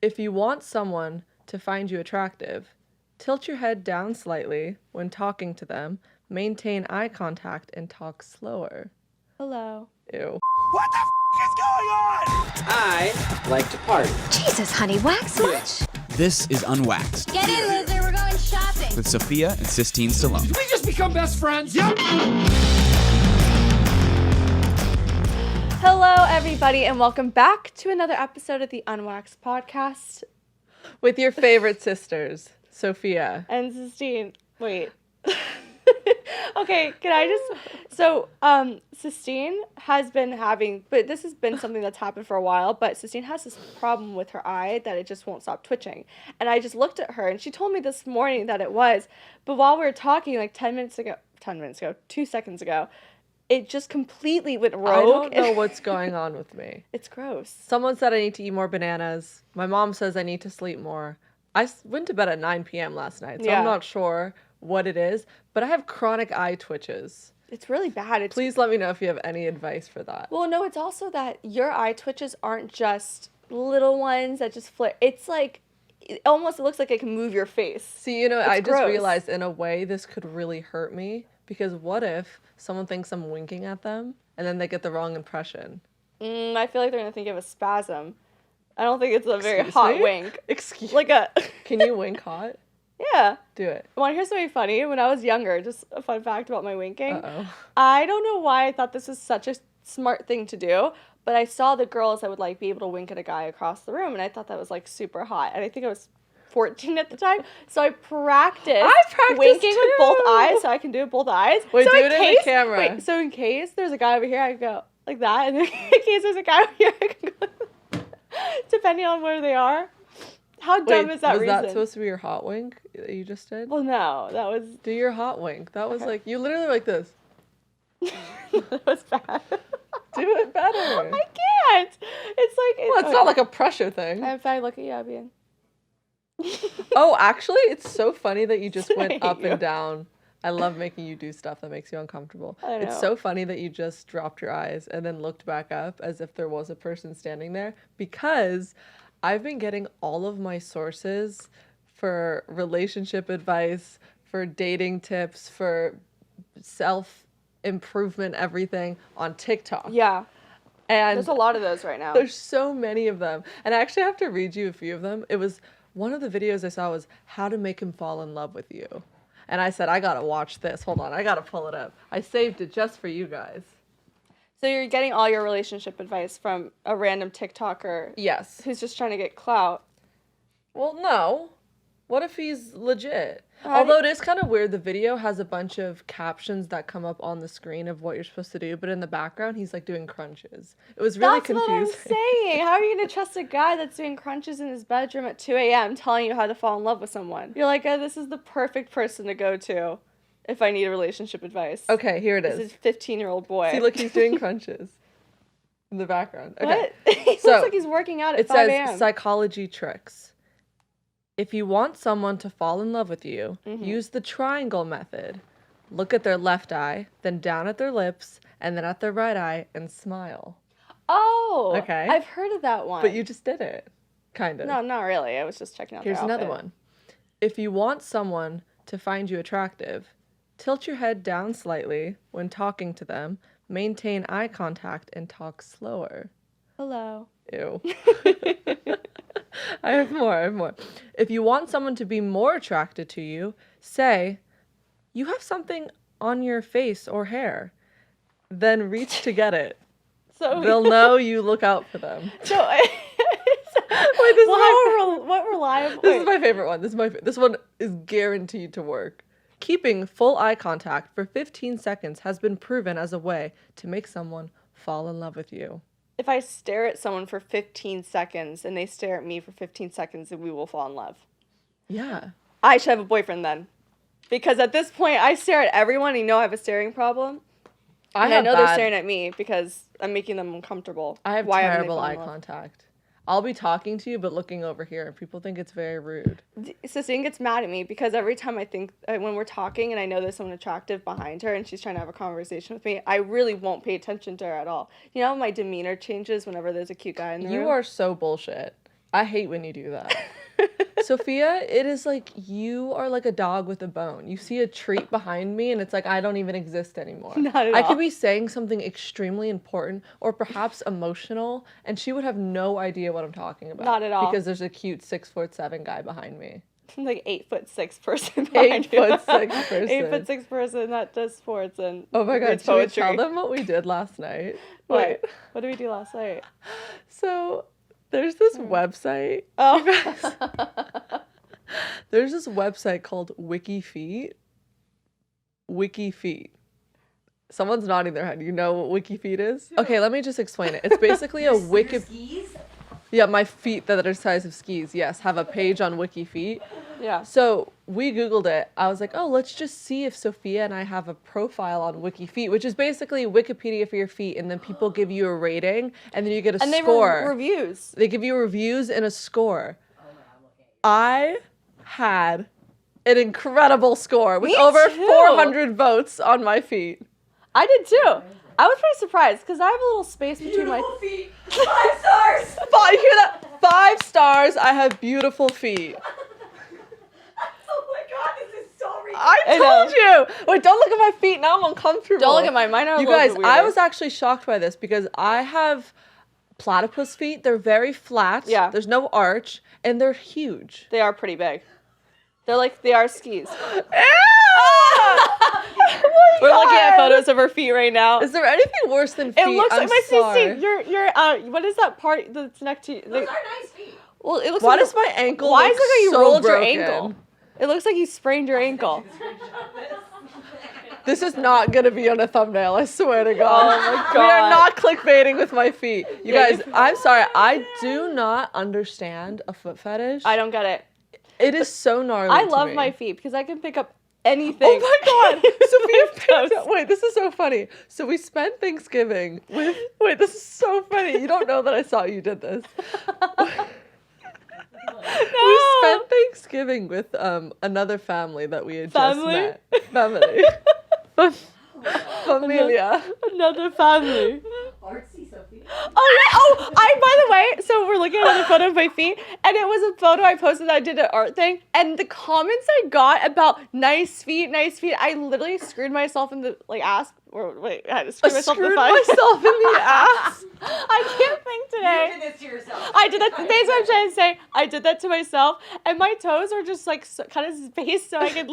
If you want someone to find you attractive, tilt your head down slightly when talking to them, maintain eye contact, and talk slower. Hello. Ew. What the is going on? I like to party. Jesus, honey, wax much? This is Unwaxed Get in, loser, we're going shopping. with Sophia and Sistine Stallone. Did we just become best friends? Yep. Hello, everybody, and welcome back to another episode of the Unwaxed podcast. With your favorite sisters, Sophia. And Sistine, wait. Okay, can I just... So, Sistine has been having... But this has been something that's happened for a while, but Sistine has this problem with her eye that it just won't stop twitching. And I just looked at her, and she told me this morning that it was. But while we were talking, like 2 seconds ago, it just completely went rogue. I don't know what's going on with me. It's gross. Someone said I need to eat more bananas. My mom says I need to sleep more. I went to bed at 9 p.m. last night, so Yeah. I'm not sure what it is, but I have chronic eye twitches. It's really bad. Please let me know if you have any advice for that. Well, no, it's also that your eye twitches aren't just little ones that just flare. It's like, it looks like it can move your face. See, I just gross. realized in a way this could really hurt me, because what if someone thinks I'm winking at them and then they get the wrong impression? I feel like they're going to think you have a spasm. I don't think it's a very Excuse hot me? wink. Excuse Like a... Can you wink hot? Yeah. Do it. Want to hear something funny? When I was younger, just a fun fact about my winking. Uh-oh. I don't know why I thought this was such a smart thing to do, but I saw the girls that would like be able to wink at a guy across the room, and I thought that was like super hot. And I think I was 14 at the time, so I practiced winking with both eyes, so I can do it with both eyes. Wait, so do it in the camera. Wait, so in case there's a guy over here, I can go like that, and then in case there's a guy over here, I can go depending on where they are. How dumb is that was reason? that supposed to be your hot wink that you just did? Well, no, that was Do your hot wink. That was like, you literally like this. that was bad. Do it better. I can't. It's like Well, it's not like a pressure thing. If I look at you, I'll be in. Oh, actually, it's so funny that you just went Thank up you. and down. I love making you do stuff that makes you uncomfortable. I It's know. so funny that you just dropped your eyes and then looked back up as if there was a person standing there, because I've been getting all of my sources for relationship advice, for dating tips, for self-improvement, everything on TikTok. Yeah, And there's a lot of those right now. there's so many of them. And I actually have to read you a few of them. It was one of the videos I saw was how to make him fall in love with you. And I said, I gotta watch this. Hold on, I gotta pull it up. I saved it just for you guys. So you're getting all your relationship advice from a random TikToker Yes. who's just trying to get clout. Well, no. What if he's legit? How do Although it is kind of weird, the video has a bunch of captions that come up on the screen of what you're supposed to do, but in the background, he's like doing crunches. It was really That's confusing. what I'm saying. How are you going to trust a guy that's doing crunches in his bedroom at 2 a.m. telling you how to fall in love with someone? You're like, oh, this is the perfect person to go to if I need a relationship advice. Okay, here it This is. is 15-year-old boy. See, look, he's doing crunches in the background. Okay. What? He So, looks like he's working out at It 5 says a.m. psychology tricks. If you want someone to fall in love with you, Mm-hmm. use the triangle method. Look at their left eye, then down at their lips, and then at their right eye, and smile. Oh, Okay. I've heard of that one. But you just did it. Kind of. No, not really. I was just checking out Here's their another outfit. one. If you want someone to find you attractive, tilt your head down slightly when talking to them, maintain eye contact, and talk slower. Hello. Ew. I have more. If you want someone to be more attracted to you, say, you have something on your face or hair. Then reach to get it. So They'll know you look out for them. So, Wait, this what reliable? This is my favorite one. This one is guaranteed to work. Keeping full eye contact for 15 seconds has been proven as a way to make someone fall in love with you. If I stare at someone for 15 seconds and they stare at me for 15 seconds, then we will fall in love. Yeah. I should have a boyfriend then. Because at this point, I stare at everyone. You know I have a staring problem. And I know they're staring at me because I'm making them uncomfortable. I have Why haven't they terrible fallen eye in love? contact. I'll be talking to you, but looking over here, and people think it's very rude. Sistine gets mad at me because every time I think, when we're talking and I know there's someone attractive behind her and she's trying to have a conversation with me, I really won't pay attention to her at all. You know how my demeanor changes whenever there's a cute guy in the room? You are so bullshit. I hate when you do that. Sophia, it is like you are like a dog with a bone. You see a treat behind me and it's like I don't even exist anymore. Not at I all. could be saying something extremely important or perhaps emotional and she would have no idea what I'm talking about. Not at all. Because there's a cute 6'7" guy behind me. Like 8'6" person. behind you. 8'6" person. 8'6" person that does sports and Oh my god, reads should we poetry. tell them what we did last night? What? What did we do last night? So there's this website. Oh. There's this website called Wikifeet. Wikifeet. Someone's nodding their head. You know what Wikifeet is? Okay, let me just explain it. It's basically a wiki. Yeah, my feet that are the size of skis. Yes, have a page on Wikifeet. Yeah. So we Googled it. I was like, oh, let's just see if Sophia and I have a profile on Wikifeet, which is basically Wikipedia for your feet, and then people give you a rating, and then you get a And they score. reviews. They give you reviews and a score. I had an incredible score with Me over too. 400 votes on my feet. I did too. I was pretty surprised because I have a little space between my feet. 5 stars. You hear that? 5 stars. I have beautiful feet. Oh my god, this is so ridiculous. I told you. Wait, don't look at my feet. Now I'm uncomfortable. Don't look at mine. Mine are a You little guys, bit I weirder. was actually shocked by this because I have platypus feet. They're very flat. Yeah. There's no arch, and they're huge. They are pretty big. They are skis. We're looking at photos of her feet right now. Is there anything worse than feet? It looks I'm like my sorry. your what is that part that's next to you? Those are nice feet. Well, it looks Why like does my ankle why look does it look like you so rolled broken? your ankle? It looks like you sprained your ankle. This is not gonna be on a thumbnail, I swear to God. Oh my We are God. not clickbaiting with my feet. You Yeah, guys, I'm sorry. I do not understand a foot fetish. I don't get it. It is so gnarly. I to love me. my feet because I can pick up anything. Oh my God, Sophia picked Toes. up. Wait, this is so funny. So we spent Thanksgiving with. Wait, this is so funny. You don't know that I saw you did this. We spent Thanksgiving with another family that we had just Family? met. Family. Familia. Another family. Artsy, Sophie. Oh yeah. Oh, by the way, so we're looking at another photo of my feet, and it was a photo I posted that I did an art thing, and the comments I got about nice feet. I literally screwed myself in the ass. Or wait, I had to screw myself in the Screwed face. myself in the ass. I can't think today. You did this to yourself. I did that. Basically, what I'm trying to say, I did that to myself, and my toes are just kind of spaced so I could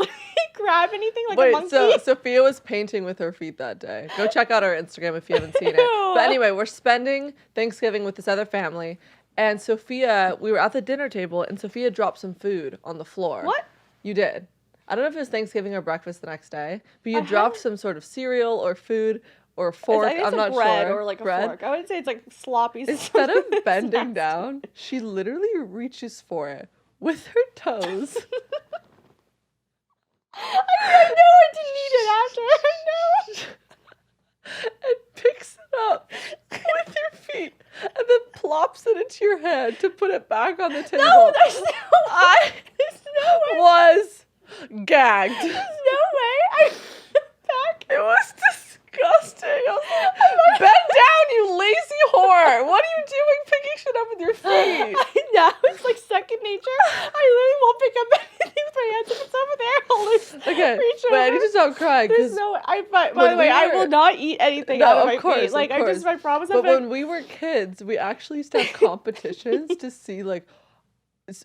grab anything like a Wait, monkey. so Sophia was painting with her feet that day. Go check out our Instagram if you haven't seen it. Ew. But anyway, we're spending Thanksgiving with this other family, and Sophia, we were at the dinner table, and Sophia dropped some food on the floor. What? You did. I don't know if it was Thanksgiving or breakfast the next day, but you I dropped haven't- some sort of cereal or food or a fork. I think it's I'm a not bread sure. or like a Bread. fork. I would say it's like sloppy. Instead of something. bending down, she literally reaches for it with her toes. I know I didn't eat it after. I know. And picks it up with your feet and then plops it into your hand to put it back on the table. No, there's no way. I There's no way. was gagged. There's no way. I back. It was disgusting. I was like, bend down, you lazy whore. What are you doing picking shit up with your feet? Now it's like second nature. I literally won't pick up anything with my hands if it's over there. I'll like Okay, reach wait, I over. need to stop crying. There's 'Cause- no way. By when the way, we I were- will not eat anything No, out of of my course, feet. Like of I course. promise. But when we were kids, we actually used to have competitions to see like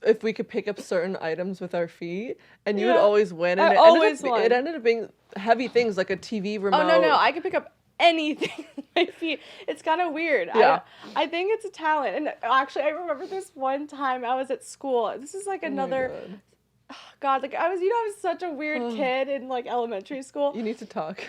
if we could pick up certain items with our feet, and you would Yeah. always win. I And always won. it ended up being heavy things like a TV remote. Oh no, I can pick up anything with my feet. It's kind of weird. Yeah. I think it's a talent. And actually, I remember this one time I was at school. This is like Oh my another. God, like I was such a weird kid in like elementary school. You need to talk.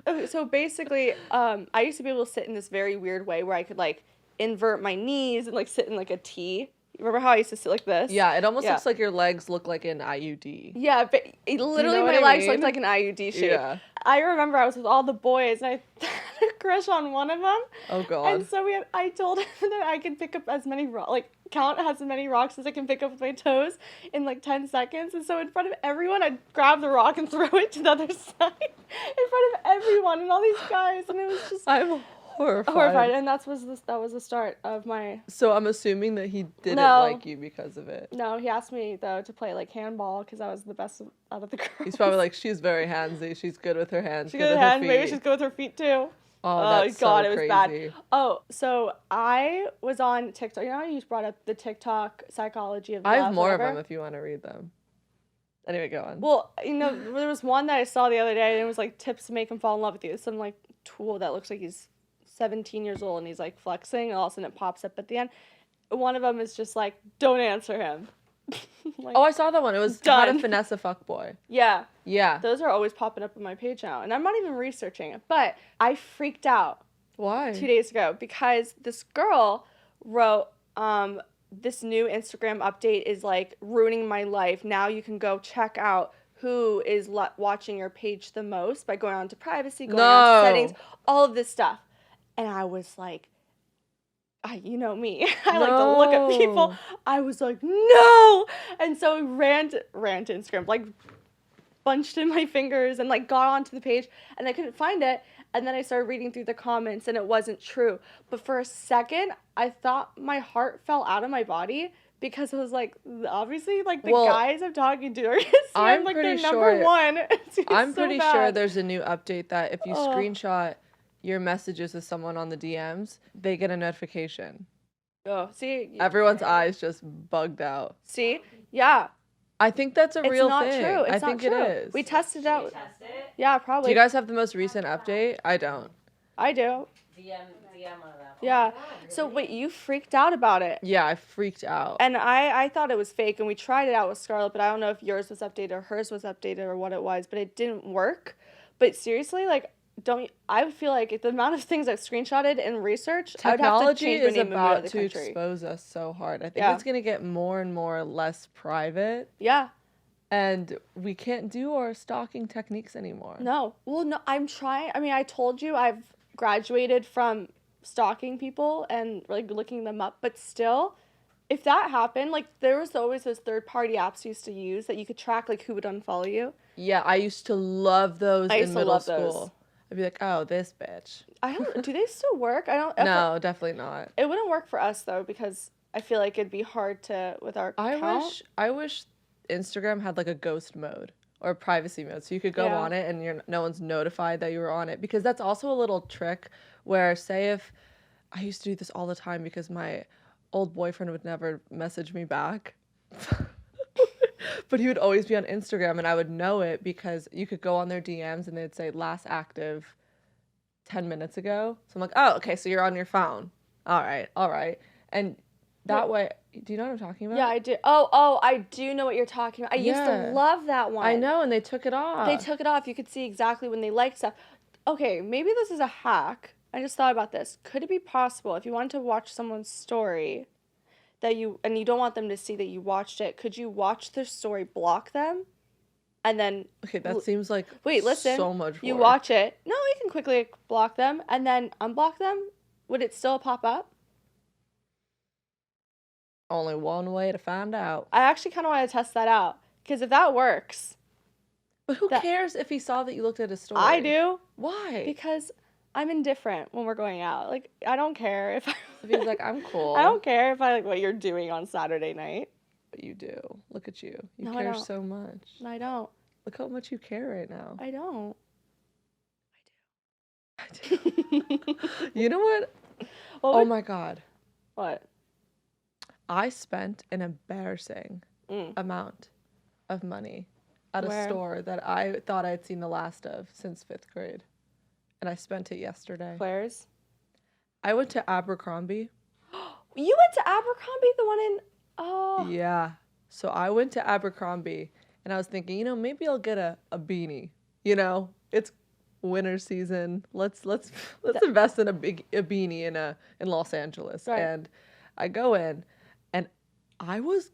Okay, so basically, I used to be able to sit in this very weird way where I could like invert my knees and like sit in like a T. Remember how I used to sit like this? Yeah, it almost Yeah. looks like your legs look like an IUD. Yeah, but literally what my I legs mean? looked like an IUD shape. Yeah. I remember I was with all the boys and I had a crush on one of them. Oh God. And so I told him that I could pick up as many count as many rocks as I can pick up with my toes in like 10 seconds. And so in front of everyone, I'd grab the rock and throw it to the other side in front of everyone and all these guys. And it was just, I'm Horrified. And that was the start of my. So I'm assuming that he didn't No. like you because of it. No, he asked me though to play like handball because I was the best out of the girls. He's probably like, she's very handsy. She's good with her hands. she's good good with with her hands. Maybe feet. she's good with her feet too. Oh, that's God, so it was crazy. bad. Oh, so I was on TikTok. You know how you just brought up the TikTok psychology of I love, have more whatever? of them if you want to read them. Anyway, go on. Well, there was one that I saw the other day, and it was like tips to make him fall in love with you. Some like tool that looks like he's 17 years old and he's like flexing, and all of a sudden it pops up at the end. One of them is just like, don't answer him. Like, Oh, I saw that one. It was how to Done. finesse a fuckboy. yeah. Yeah. Those are always popping up on my page now, and I'm not even researching it. But I freaked out Why? 2 days ago because this girl wrote, this new Instagram update is like ruining my life. Now you can go check out who is watching your page the most by going on to privacy, going on to settings, all of this stuff. And I was like, you know me. I like to look at people. No. I was like, no. And so I ran to Instagram, like bunched in my fingers and like got onto the page and I couldn't find it. And then I started reading through the comments and it wasn't true. But for a second, I thought my heart fell out of my body because it was like, obviously, like the guys I'm talking to are gonna see I'm like their number one. I'm pretty sure bad. there's a new update that if you screenshot your messages with someone on the DMs, they get a notification. Oh, see? Everyone's eyes just bugged out. See? Yeah. I think that's a It's real not thing. true. It's I think not true. it is. We tested it out. Test it. Yeah, Do probably. you guys have the most recent update? I don't. I do. DM on that. Yeah. So wait, you freaked out about it. Yeah, I freaked out. And I thought it was fake, and we tried it out with Scarlett, but I don't know if yours was updated or hers was updated or what it was, but it didn't work. But seriously, like, I feel like if the amount of things I've screenshotted and researched, I would have to Technology change my is name and move out about of the to country. expose us so hard. I think Yeah. it's going to get more and more less private, Yeah. and we can't do our stalking techniques anymore. No. Well, no, I'm trying. I mean, I told you I've graduated from stalking people and like looking them up, but still, if that happened, like there was always those third-party apps I used to use that you could track like who would unfollow you. Yeah, I used to love those I used in to middle love school. those. I'd be like, oh, this bitch. I don't. Do they still work? I don't. No, definitely not. It wouldn't work for us though because I feel like it'd be hard to with our account. I wish Instagram had like a ghost mode or a privacy mode, so you could go Yeah. on it and no one's notified that you were on it, because that's also a little trick where, say, if I used to do this all the time because my old boyfriend would never message me back. But he would always be on Instagram and I would know it because you could go on their DMs and they'd say last active 10 minutes ago. So I'm like, oh, okay, so you're on your phone. All right. And that way, do you know what I'm talking about? Yeah, I do. Oh, I do know what you're talking about. I used Yeah. to love that one. I know, and they took it off. They took it off. You could see exactly when they liked stuff. Okay, maybe this is a hack. I just thought about this. Could it be possible if you wanted to watch someone's story that you don't want them to see that you watched it, could you watch their story, block them, and then Okay, that seems like listen. so much You work. watch it. No, you can quickly block them and then unblock them. Would it still pop up? Only one way to find out. I actually kind of want to test that out because if that works, But who That- cares if he saw that you looked at his story? I do Why? because I'm indifferent when we're going out. Like I don't care if If he's like, I'm cool. I don't care if I like what you're doing on Saturday night. But you do. Look at you. You No, I care don't. so much. I don't. Look how much you care right now. I don't. I do. You know what? What Oh would- my God. What? I spent an embarrassing Mm. amount of money at Where? a store that I thought I'd seen the last of since 5th grade. And I spent it yesterday. Claire's? I went to Abercrombie. You went to Abercrombie, the one in oh Yeah. So I went to Abercrombie and I was thinking, maybe I'll get a beanie. It's winter season. Let's invest in a beanie in Los Angeles. Right. And I go in and I was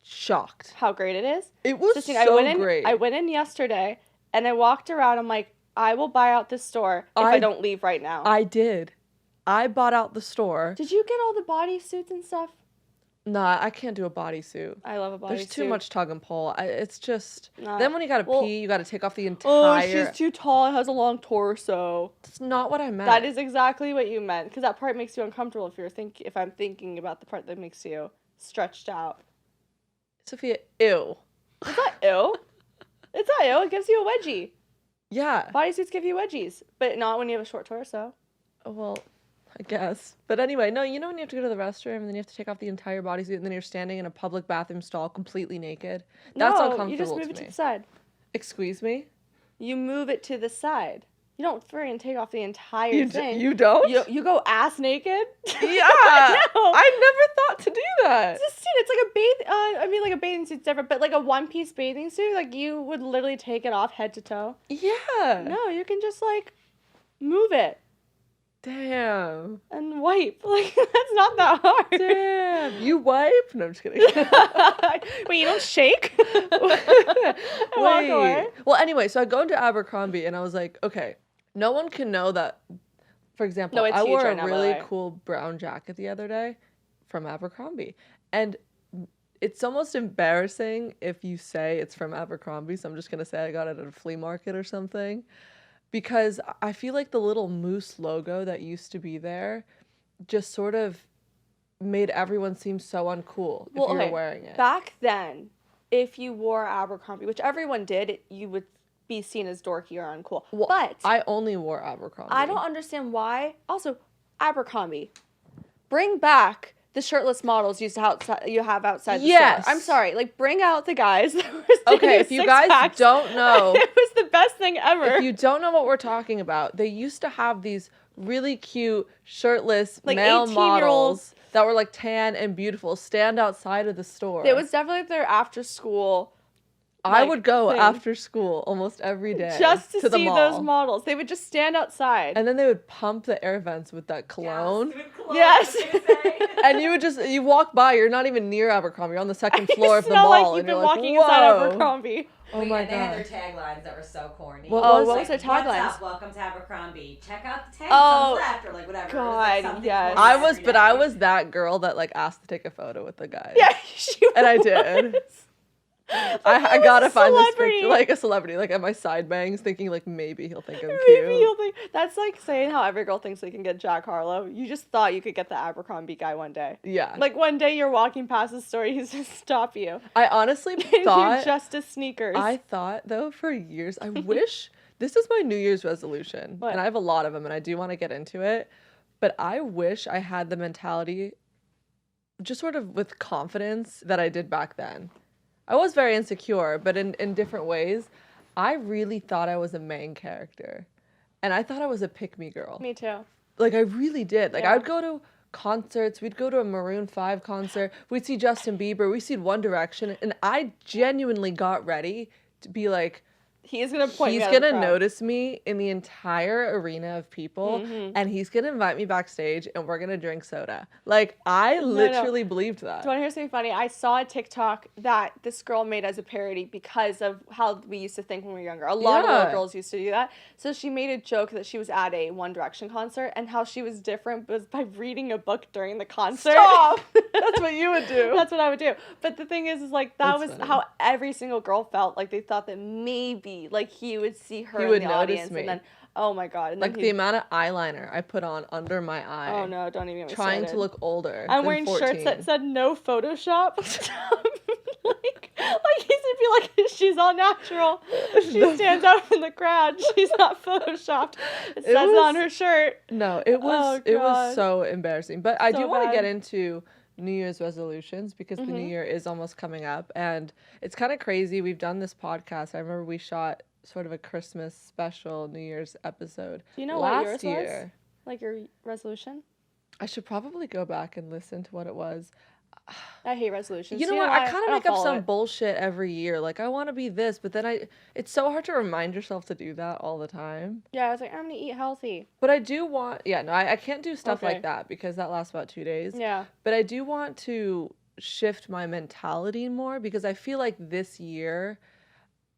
shocked. how great it is. It was Justine, so great. I went in yesterday and I walked around. I'm like, I will buy out this store if I don't leave right now. I did. I bought out the store. Did you get all the bodysuits and stuff? Nah, I can't do a bodysuit. I love a bodysuit. There's too much tug and pull. It's just Nah. then when you gotta Well, pee, you gotta take off the Oh, entire. she's too tall and has a long torso. That's not what I meant. That is exactly what you meant, because that part makes you uncomfortable if I'm thinking about the part that makes you stretched out. Sophia. Ew. It's not ew. It's not ew. It gives you a wedgie. Yeah. Bodysuits give you wedgies, but not when you have a short torso. Well, I guess. But anyway, no, you know when you have to go to the restroom and then you have to take off the entire bodysuit and then you're standing in a public bathroom stall completely naked? That's uncomfortable you just move to it to me. the side. Excuse me? You move it to the side. You don't freaking take off the entire You thing. you don't? You go ass naked? Yeah. No. I never thought to do that. It's like a bathing suit's different, but like a one-piece bathing suit, like you would literally take it off head to toe. Yeah. No, you can just like move it Damn. and wipe. Like that's not that hard. Damn. You wipe? No, I'm just kidding. Wait, you don't shake? Walk away. Well, anyway, so I go into Abercrombie and I was like, okay, no one can know that. For example, No, it's I huge wore right a now, by the really way. cool brown jacket the other day from Abercrombie. And it's almost embarrassing if you say it's from Abercrombie. So I'm just going to say I got it at a flea market or something. Because I feel like the little moose logo that used to be there just sort of made everyone seem so uncool if you were wearing it. Back then, if you wore Abercrombie, which everyone did, you would be seen as dorky or uncool. Well, but I only wore Abercrombie. I don't understand why. Also, Abercrombie, bring back the shirtless models you have outside the Yes. store. I'm sorry, like bring out the guys that were standing Okay, with if you guys six-packs. don't know, It was the best thing ever. if you don't know what we're talking about, they used to have these really cute shirtless Like male 18-year-olds. models that were like tan and beautiful stand outside of the store. It was definitely their after school. I like, would go thing. after school almost every day Just to the see mall. those models. They would just stand outside. And then they would pump the air vents with that cologne. Yes. And you walk by, you're not even near Abercrombie, you're on the second floor of the smell mall. like you've and been you're like, walking inside whoa. Abercrombie. Oh Wait, my and they had their god. taglines that were so corny. What Oh, was what it? was their What's taglines? up? Welcome to Abercrombie. Check out the tag Oh, on the left or like whatever. It was, God, like, something yes. corny I every was day. that girl that like asked to take a photo with the guys. Yeah, she was. And I did. I was gotta a find this celebrity. picture, like a celebrity, like at my side bangs, thinking like maybe he'll think I'm Maybe cute. you'll think that's like saying how every girl thinks they can get Jack Harlow. You just thought you could get the Abercrombie guy one day. Yeah. Like one day you're walking past his store, he's just stop you. I honestly You're thought just as sneakers. I thought though for years, I wish this is my New Year's resolution, What? and I have a lot of them, and I do want to get into it. But I wish I had the mentality, just sort of with confidence, that I did back then. I was very insecure, but in different ways. I really thought I was a main character, and I thought I was a pick-me girl. Me too. Like I really did. Like Yeah. I would go to concerts. We'd go to a Maroon 5 concert. We'd see Justin Bieber. We'd see One Direction, and I genuinely got ready to be like, He's gonna point. he's me out of the gonna crowd. notice me in the entire arena of people, and he's gonna invite me backstage, and we're gonna drink soda. Like I literally believed that. Do you want to hear something funny? I saw a TikTok that this girl made as a parody because of how we used to think when we were younger. A lot of Yeah. little girls used to do that. So she made a joke that she was at a One Direction concert and how she was different was by reading a book during the concert. Stop! That's what you would do. That's what I would do. But the thing is like that That's was funny. how every single girl felt. Like they thought that maybe like he would see her He in would the notice audience me. and then oh my god. And Like then the amount of eyeliner I put on under my eye. oh no, don't even get me Trying started. to look older. I'm than wearing 14. shirts that said no Photoshop. like he's to be like she's all natural. She stands out from the crowd. She's not photoshopped. It says it on her shirt. No, it was Oh, it was God. so embarrassing. But I So do want to bad. get into New Year's resolutions because the new year is almost coming up, and it's kind of crazy. We've done this podcast. I remember we shot sort of a Christmas special New Year's episode. Do you know last what yours year. was? Like your resolution? I should probably go back and listen to what it was. I hate resolutions. You know what? I kind of don't make up follow some it. bullshit every year. Like I want to be this, but then it's so hard to remind yourself to do that all the time. Yeah, I was like, I'm gonna eat healthy. But I do want, yeah, no, I can't do stuff Okay. like that because that lasts about 2 days. Yeah. But I do want to shift my mentality more because I feel like this year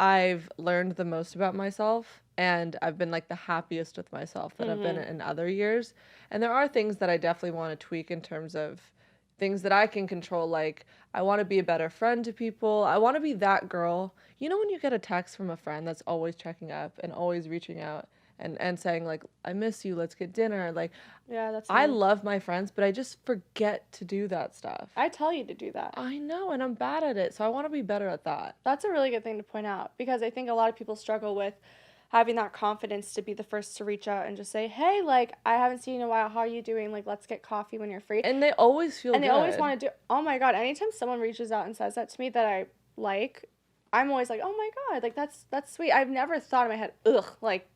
I've learned the most about myself and I've been like the happiest with myself that I've been in other years. And there are things that I definitely want to tweak in terms of things that I can control, like I want to be a better friend to people. I want to be that girl. You know when you get a text from a friend that's always checking up and always reaching out and saying like, I miss you, let's get dinner. Like, Yeah, that's I me. love my friends, but I just forget to do that stuff. I tell you to do that. I know, and I'm bad at it, so I want to be better at that. That's a really good thing to point out because I think a lot of people struggle with having that confidence to be the first to reach out and just say, hey, like, I haven't seen you in a while. How are you doing? Like, let's get coffee when you're free. And they always feel And good. they always want to do, oh my God, anytime someone reaches out and says that to me that I like, I'm always like, oh my God, like, that's sweet. I've never thought in my head, ugh, like,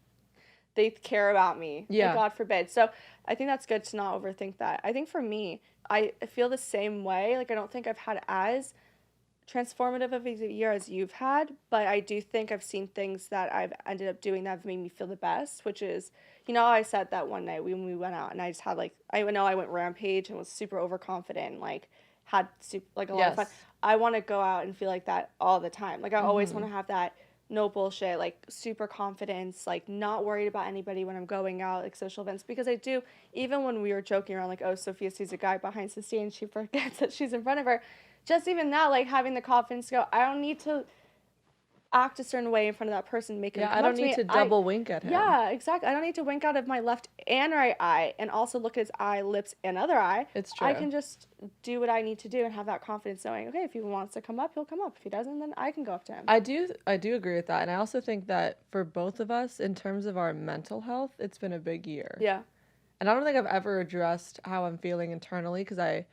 they care about me. Yeah. Like, God forbid. So I think that's good to not overthink that. I think for me, I feel the same way. Like, I don't think I've had as transformative of a year as you've had, but I do think I've seen things that I've ended up doing that have made me feel the best, which is, you know, I said that one night when we went out and I just had like, I know I went rampage and was super overconfident and like had like a lot of fun. I want to go out and feel like that all the time. Like I always want to have that no bullshit, like super confidence, like not worried about anybody when I'm going out, like social events, because I do, even when we were joking around like, oh, Sophia sees a guy behind Sistine and she forgets that she's in front of her. Just even that, like having the confidence to go, I don't need to act a certain way in front of that person, make him come I up don't to need me. to double wink at him. Yeah, exactly. I don't need to wink out of my left and right eye and also look at his eye, lips, and other eye. It's true. I can just do what I need to do and have that confidence knowing, okay, if he wants to come up, he'll come up. If he doesn't, then I can go up to him. I do agree with that. And I also think that for both of us, in terms of our mental health, it's been a big year. Yeah. And I don't think I've ever addressed how I'm feeling internally because I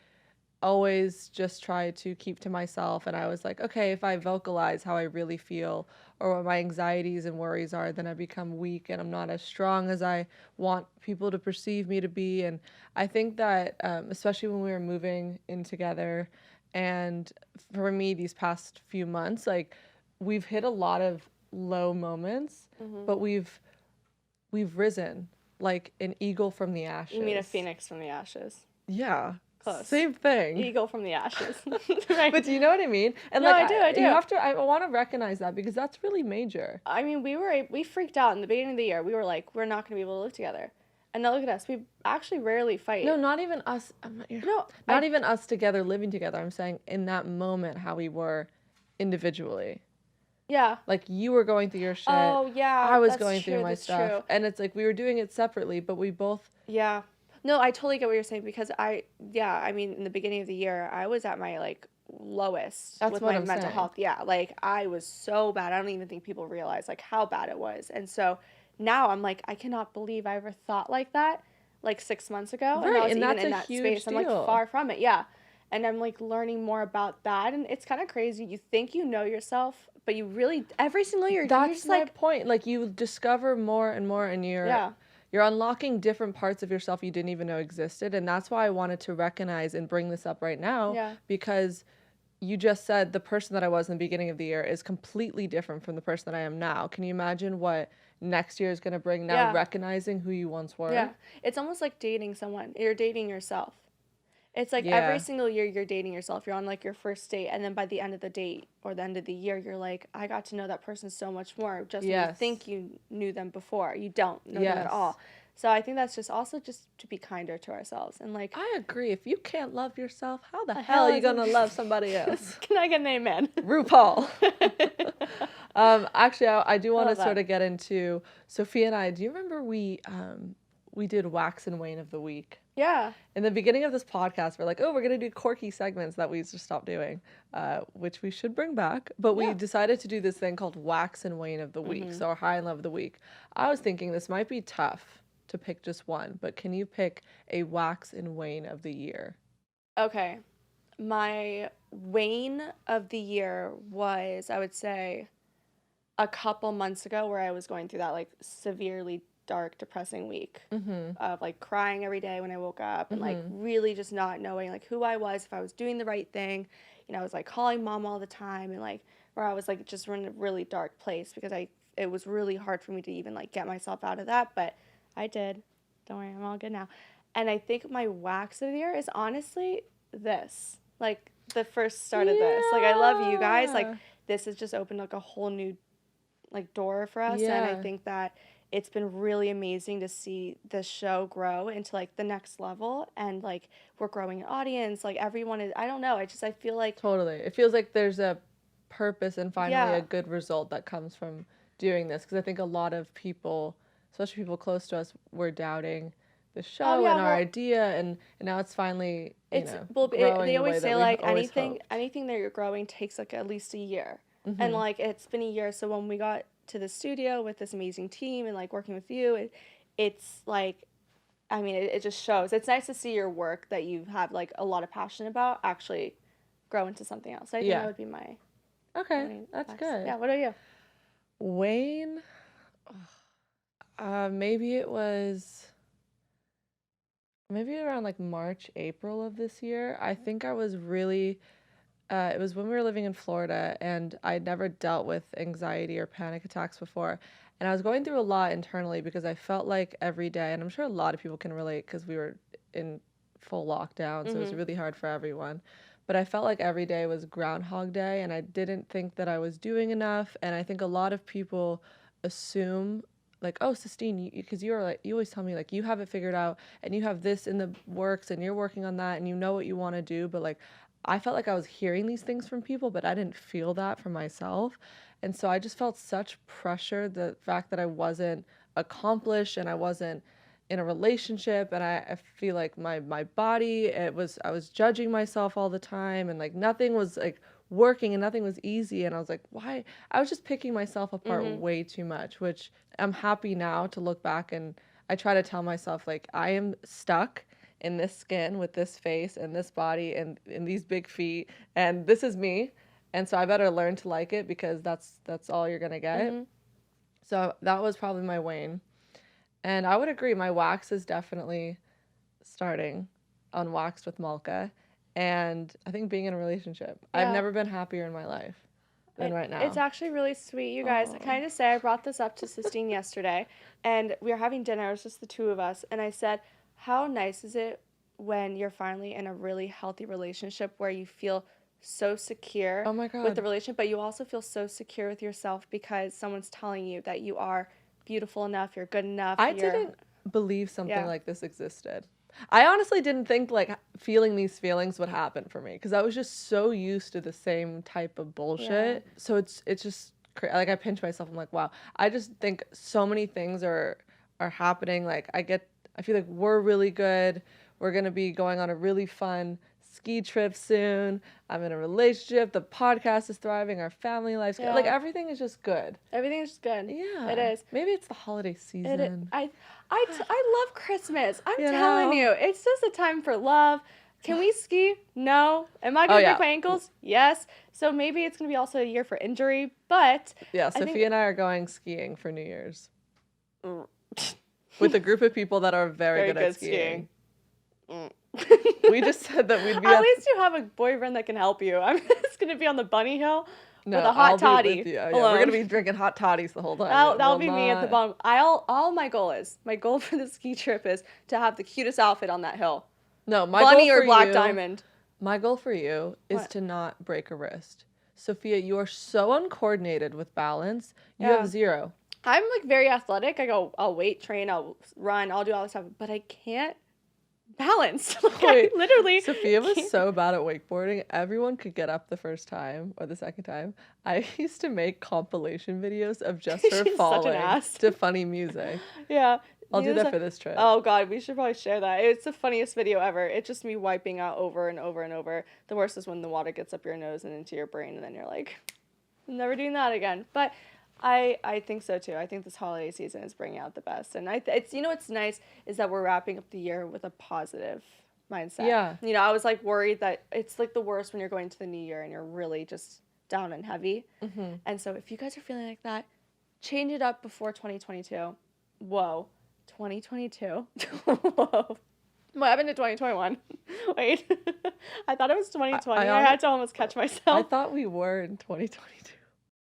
always just try to keep to myself. And I was like, okay, if I vocalize how I really feel or what my anxieties and worries are, then I become weak and I'm not as strong as I want people to perceive me to be. And I think that, especially when we were moving in together, and for me, these past few months, like we've hit a lot of low moments, but we've risen like an eagle from the ashes. You mean a phoenix from the ashes. Yeah. Close. Same thing. Eagle from the ashes. Right. But do you know what I mean? And No, like, I do. You have to. I want to recognize that because that's really major. I mean, we freaked out in the beginning of the year. We were like, we're not going to be able to live together. And now look at us. We actually rarely fight. No, not even us. Not even us together, living together. I'm saying in that moment how we were individually. Yeah. Like you were going through your shit. Oh, yeah. I was that's going true, through my that's stuff. True. And it's like we were doing it separately, but we both. Yeah. No, I totally get what you're saying because I mean, in the beginning of the year, I was at my like lowest That's with what my I'm mental saying. health. Yeah, like I was so bad. I don't even think people realize like how bad it was. And so now I'm like, I cannot believe I ever thought like that like 6 months ago. Right, And I was and even that's in a that huge space. I'm like deal. far from it. Yeah. And I'm like learning more about that. And it's kind of crazy. You think you know yourself, but you really, every single year, you're That's just my like, point. Like you discover more and more, and you're unlocking different parts of yourself you didn't even know existed. And that's why I wanted to recognize and bring this up right now. Yeah. Because you just said the person that I was in the beginning of the year is completely different from the person that I am now. Can you imagine what next year is going to bring now, Yeah. recognizing who you once were? Yeah. It's almost like dating someone. You're dating yourself. It's like Yeah. every single year you're dating yourself. You're on like your first date, and then by the end of the date or the end of the year, you're like, I got to know that person so much more. Just when you Yes. think you knew them before, you don't know them Yes. at all. So I think that's just also just to be kinder to ourselves and like. I agree. If you can't love yourself, how the hell hell are you is going to it- love somebody else? Can I get an amen? RuPaul. Actually, I do want to love that. sort of get into Sophia and I. Do you remember we did Wax and Wane of the Week? Yeah. In the beginning of this podcast, we're like, oh, we're going to do quirky segments that we just stopped doing, which we should bring back. But we decided to do this thing called Wax and Wane of the Week, so our high and low of the week. I was thinking this might be tough to pick just one, but can you pick a Wax and Wane of the year? Okay. My wane of the year was, I would say, a couple months ago where I was going through that like severely dark, depressing week of like crying every day when I woke up and like really just not knowing like who I was, if I was doing the right thing. You know, I was like calling mom all the time and like where I was like just in a really dark place because it was really hard for me to even like get myself out of that, but I did. Don't worry, I'm all good now. And I think my wax of the year is honestly this. Like the first start of this. Like I love you guys. Like Yeah. this has just opened like a whole new like door for us, and I Yeah. think that it's been really amazing to see the show grow into like the next level, and like we're growing an audience. Like everyone is, I don't know. I feel like Totally. It feels like there's a purpose and finally Yeah. a good result that comes from doing this. Because I think a lot of people, especially people close to us, were doubting the show yeah, and our well, idea, and now it's finally, it's growing they the always way say that we like always hoped. anything that you're growing takes like at least a year, and Mm-hmm. like it's been a year. So when we got to the studio with this amazing team and like working with you, it's like, I mean, it just shows. It's nice to see your work that you have like a lot of passion about actually grow into something else. I think Yeah. that would be my Okay, main that's advice. good. Yeah. What about you? Wayne, maybe around like March, April of this year. I think I was really, it was when we were living in Florida and I'd never dealt with anxiety or panic attacks before. And I was going through a lot internally because I felt like every day, and I'm sure a lot of people can relate because we were in full lockdown, so it was really hard for everyone. But I felt like every day was Groundhog Day and I didn't think that I was doing enough. And I think a lot of people assume like, oh, Sistine, because you're like, you always tell me like you have it figured out and you have this in the works and you're working on that and you know what you want to do. But like, I felt like I was hearing these things from people, but I didn't feel that for myself. And so I just felt such pressure, the fact that I wasn't accomplished and I wasn't in a relationship, and I feel like my body, I was judging myself all the time, and like nothing was like working and nothing was easy, and I was like, why? I was just picking myself apart way too much, which I'm happy now to look back and I try to tell myself like I am stuck in this skin with this face and this body and in these big feet, and this is me, and so I better learn to like it because that's all you're gonna get. So that was probably my Wayne. And I would agree, my wax is definitely starting Unwaxed with Malka. And I think being in a relationship. I've Yeah. never been happier in my life than right now. It's actually really sweet, you guys. Can I just say, I brought this up to Sistine yesterday, and we were having dinner. It was just the two of us, and I said, "How nice is it when you're finally in a really healthy relationship where you feel so secure Oh my with God. the relationship, but you also feel so secure with yourself because someone's telling you that you are beautiful enough, you're good enough." I you're... didn't believe something Yeah. like this existed. I honestly didn't think like feeling these feelings would happen for me because I was just so used to the same type of bullshit. So it's just like I pinch myself. I'm like, wow. I just think so many things are happening. Like I feel like we're really good. We're gonna be going on a really fun ski trip soon. I'm in a relationship. The podcast is thriving. Our family life's good. Yeah. Like everything is just good. Everything is good. Yeah, It is. Maybe it's the holiday season. I love Christmas. I'm You telling know? you, it's just a time for love. Can we ski? No. Am I gonna yeah. break my ankles? Yes. So maybe it's gonna be also a year for injury, but Yeah, I think- Sophia and I are going skiing for New Year's with a group of people that are very good at skiing. We just said that we'd be At least you have a boyfriend that can help you. I'm just gonna be on the bunny hill with a hot I'll be toddy. with you. Yeah, alone. we're gonna be drinking hot toddies the whole time. That'll It be will me at the not- bottom. All my goal for the ski trip is to have the cutest outfit on that hill. No, my Bunny goal or for black you, diamond. My goal for you is What? to not break a wrist. Sophia, you are so uncoordinated with balance. You Yeah. have zero. I'm like very athletic. I'll weight train, I'll run, I'll do all this stuff, but I can't balance. Like Wait, I literally Sophia was can't. so bad at wakeboarding. Everyone could get up the first time or the second time. I used to make compilation videos of just her She's such an falling ass. to funny music. Yeah. I'll do Needless that to- for this trip. Oh god, we should probably share that. It's the funniest video ever. It's just me wiping out over and over and over. The worst is when the water gets up your nose and into your brain, and then you're like, I'm never doing that again. But I think so too. I think this holiday season is bringing out the best, and it's what's nice is that we're wrapping up the year with a positive mindset. Yeah. I was like worried that it's like the worst when you're going to the new year and you're really just down and heavy. Mm-hmm. And so if you guys are feeling like that, change it up before 2022. Whoa. 2022. Whoa. What happened to 2021? Wait. I thought it was 2020. I had to almost catch I myself. thought we were in 2022.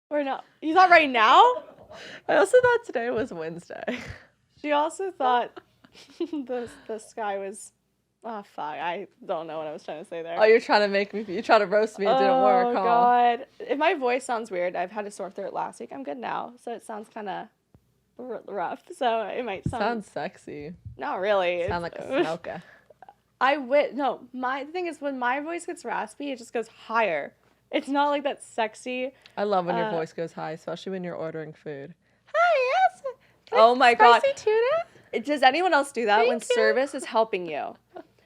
Or no. You thought right now? I also thought today was Wednesday. She also thought the sky was... Oh, fuck. I don't know what I was trying to say there. Oh, you're trying to roast me. It didn't work, huh? Oh, God. If my voice sounds weird, I've had a sore throat last week. I'm good now. So it sounds kind of rough, so it might sound Sounds sexy. not really. Sound like a smoker. No, my thing is when my voice gets raspy, it just goes higher. It's not like that sexy. I love when your voice goes high, especially when you're ordering food. Oh my god. Tuna? Does anyone else do that when Thank you. service is helping you?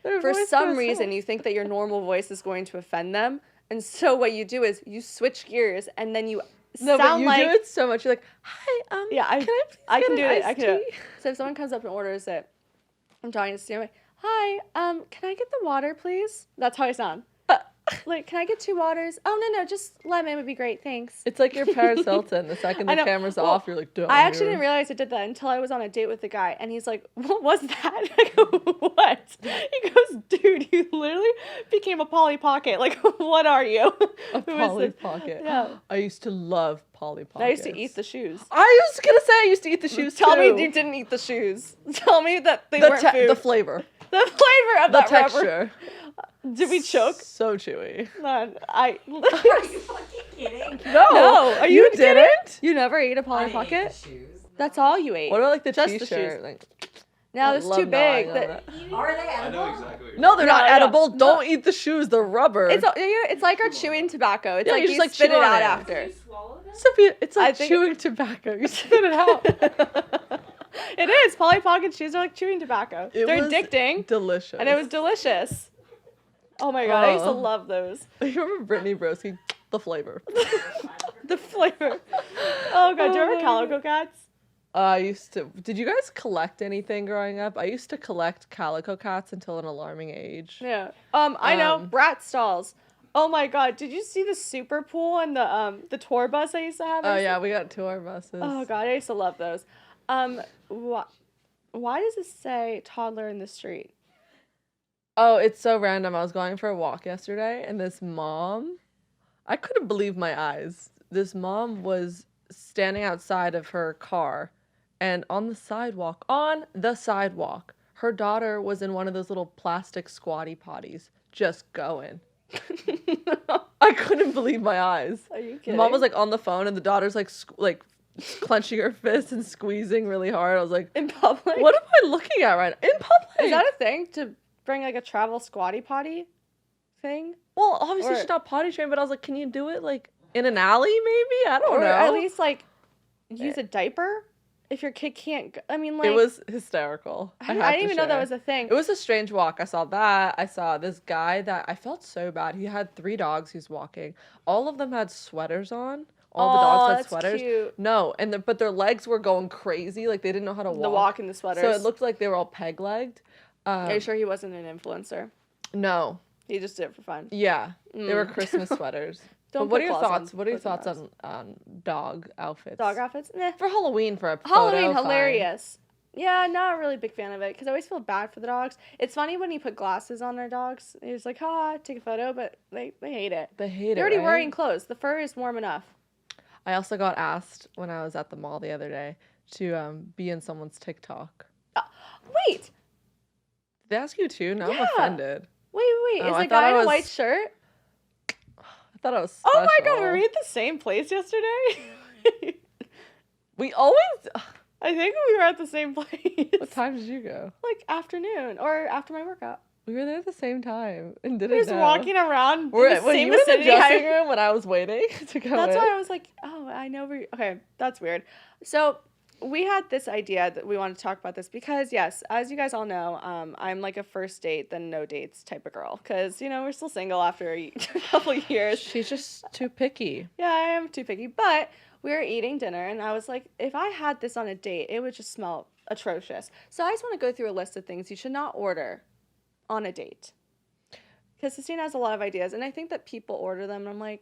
Their For voice some goes reason, high. you think that your normal voice is going to offend them, and so what you do is you switch gears, and then you No, but sound you like do it so much. You're like, hi, yeah, can I please I get can an do it. I iced can do it. tea? So if someone comes up and orders it, I'm talking to Steve. Hi, can I get the water, please? That's how I sound. Like, can I get 2 waters? Oh no, just lemon would be great, thanks. It's like your Paris Hilton. The second I the know. camera's Well, off, you're like, duh. I actually didn't realize I did that until I was on a date with the guy, and he's like, "What was that?" I go, "What?" He goes, "Dude, you literally became a Polly Pocket. Like, what are you?" A Who is Polly this? Pocket. Yeah. I used to love Polly Pockets. I used to eat the shoes. I was gonna say I used to eat the shoes Tell too. me you didn't eat the shoes. Tell me that they weren't food. The flavor, The flavor of the that rubber. texture. Did we choke? So chewy. None. Are you fucking kidding? No, are you didn't? You never ate a Polly I didn't eat Pocket? the shoes. That's all you ate. What about like the Just the t-shirt? shoes. Like, Now I it's love too big. gnawing on That, it. Are they I know edible? exactly what you're No, they're not No, edible. no. Don't eat the shoes. They're rubber. it's like our chewing tobacco. It's Yeah, like you you just, like, spit chew it on out it. after. Sophia, it's I like think- chewing tobacco. You spit it out. It is. Polly Pocket shoes are like chewing tobacco. It They're was addicting, Delicious. and it was delicious. Oh my god, I used to Oh. love those. You remember Brittany Broski? The flavor. The flavor. Oh god, do you Oh remember my Calico Cats? I used to. Did you guys collect anything growing up? I used to collect calico cats until an alarming age. Yeah. I know. Um, Brat stalls. Oh my god, did you see the super pool and the tour bus I used to have? Oh yeah, we got tour buses. Oh god, I used to love those. Why does it say toddler in the street? Oh, it's so random. I was going for a walk yesterday, and this mom, I couldn't believe my eyes. This mom was standing outside of her car, and on the sidewalk, her daughter was in one of those little plastic squatty potties, just going. I couldn't believe my eyes. Are you The kidding? mom was like on the phone, and the daughter's like clenching her fists and squeezing really hard. I was like, in public. what am I looking at right now? In public? Is that a thing to bring like a travel squatty potty thing? Well, obviously Or- she's not potty trained, but I was like, can you do it like in an alley maybe? I don't Or know. at least like use a diaper if your kid can't. I mean, like it was hysterical. I didn't even know that was a thing. It was a strange walk. I saw that. I saw this guy that I felt so bad. He had 3 dogs he's walking. All of them had sweaters on. All the dogs had that's sweaters. cute. No, but their legs were going crazy. Like they didn't know how to walk. The walk in the sweaters. So it looked like they were all peg-legged. Are you sure he wasn't an influencer? No. He just did it for fun. Yeah. They were Christmas sweaters. Don't But what put are your claws on thoughts? What are your both of thoughts us. on dog outfits? Dog outfits? Nah. For Halloween, for a Halloween, photo, fine. hilarious. Yeah, not a really big fan of it because I always feel bad for the dogs. It's funny when you put glasses on their dogs. It's like, take a photo, but they hate it. They hate it. They're already right? wearing clothes. The fur is warm enough. I also got asked when I was at the mall the other day to be in someone's TikTok. Wait, Did they ask you too? Now Yeah. I'm offended. wait. Oh, Is I the thought guy I in a was- white shirt? I thought I was Oh special. my god, were we at the same place yesterday? We always... I think we were at the same place. What time did you go? Like afternoon or after my workout. We were there at the same time and We didn't were just know. walking around Were, in the were same you in the vicinity. dressing room when I was waiting to go That's in? why I was like, oh, I know where. Okay, that's weird. So we had this idea that we wanted to talk about this because, yes, as you guys all know, I'm like a first date then no dates type of girl because we're still single after a couple years. She's just too picky. Yeah, I am too picky, but we were eating dinner and I was like, if I had this on a date, it would just smell atrocious. So I just want to go through a list of things you should not order on a date. Because Christina has a lot of ideas, and I think that people order them, and I'm like,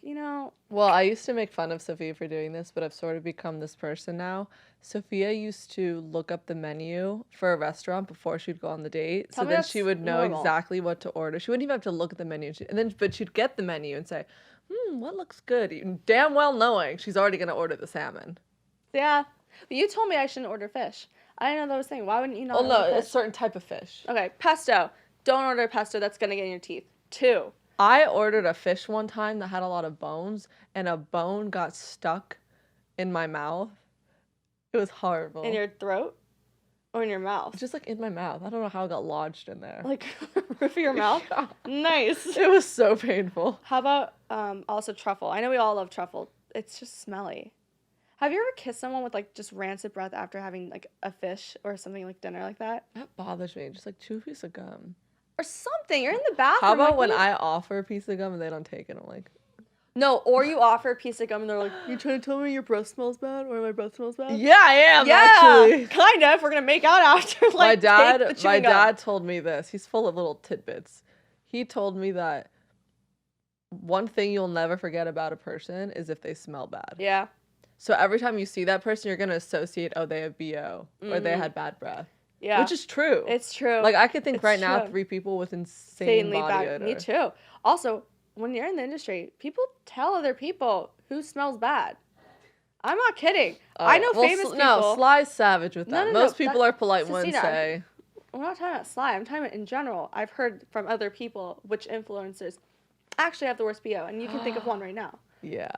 Well, I used to make fun of Sophia for doing this, but I've sort of become this person now. Sophia used to look up the menu for a restaurant before she'd go on the date. Tell So me then she that's would know normal. exactly what to order. She wouldn't even have to look at the menu. But she'd get the menu and say, what looks good? Even damn well knowing she's already going to order the salmon. yeah. But you told me I shouldn't order fish. I didn't know that was a thing. Why wouldn't you not Oh, no, order a fish? certain type of fish. Okay, pesto. Don't order pesto. That's going to get in your teeth. 2. I ordered a fish one time that had a lot of bones, and a bone got stuck in my mouth. It was horrible. In your throat? Or in your mouth? Just like in my mouth. I don't know how it got lodged in there. Like roof of your mouth? Nice. It was so painful. How about also truffle? I know we all love truffle. It's just smelly. Have you ever kissed someone with like just rancid breath after having like a fish or something like dinner like that? That bothers me. Just like chew a piece of gum. Or something. You're in the bathroom. How about like, when what I offer a piece of gum and they don't take it? I'm like, No, or you offer a piece of gum and they're like, "You trying to tell me your breath smells bad or my breath smells bad?" yeah, I am actually. Kind of. We're gonna make out after. Like, My take the dad chewing gum. told me this. He's full of little tidbits. He told me that one thing you'll never forget about a person is if they smell bad. Yeah. So every time you see that person, you're gonna associate, oh, they have BO or they had bad breath. Yeah. Which is true. It's true. Like I could think It's right now true. 3 people with insane Insanely body bad. odor. Me too. Also, when you're in the industry, people tell other people who smells bad. I'm not kidding. I know famous people. No, Sly's savage with that. No, Most people that- are polite when Christina, say. We're not talking about Sly. I'm talking about in general. I've heard from other people which influencers actually have the worst BO, and you can think of one right now. Yeah.